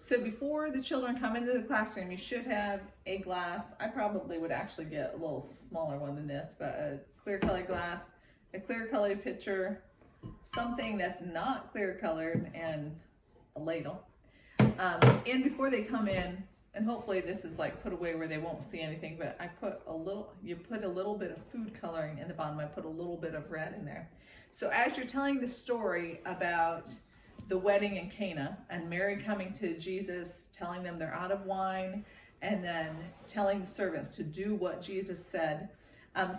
So before the children come into the classroom, you should have a glass. I probably would actually get a little smaller one than this, but a clear colored glass, a clear colored pitcher, something that's not clear colored, and a ladle. And before they come in, and hopefully this is like put away where they won't see anything, but you put a little bit of food coloring in the bottom. I put a little bit of red in there. So as you're telling the story about the wedding in Cana and Mary coming to Jesus, telling them they're out of wine, and then telling the servants to do what Jesus said.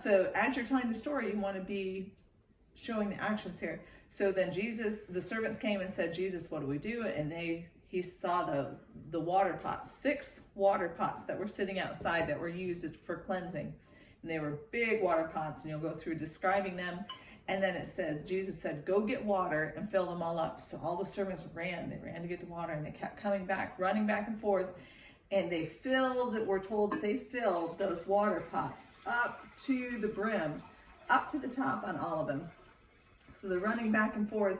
So as you're telling the story, you want to be showing the actions here. So then the servants came and said, Jesus, what do we do? And he saw the water pots, 6 water pots that were sitting outside that were used for cleansing. And they were big water pots, and you'll go through describing them. And then it says, Jesus said, go get water and fill them all up. So all the servants ran to get the water, and they kept coming back, running back and forth. And we're told that they filled those water pots up to the brim, up to the top on all of them. So they're running back and forth,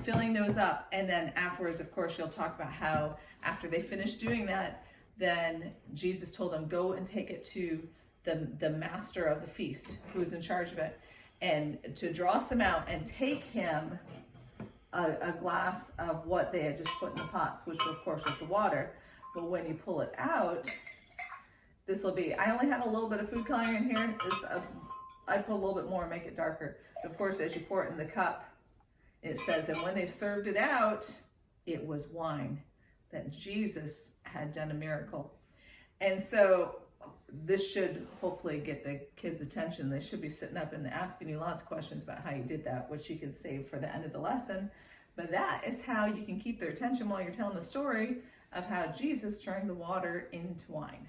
filling those up. And then afterwards, of course, you'll talk about how after they finished doing that, then Jesus told them, go and take it to the master of the feast, who was in charge of it, and to draw some out and take him a glass of what they had just put in the pots, which of course was the water. But when you pull it out, I only had a little bit of food coloring in here. I put a little bit more and make it darker. Of course, as you pour it in the cup, it says, and when they served it out, it was wine, that Jesus had done a miracle. And so this should hopefully get the kids' attention. They should be sitting up and asking you lots of questions about how you did that, which you can save for the end of the lesson. But that is how you can keep their attention while you're telling the story of how Jesus turned the water into wine.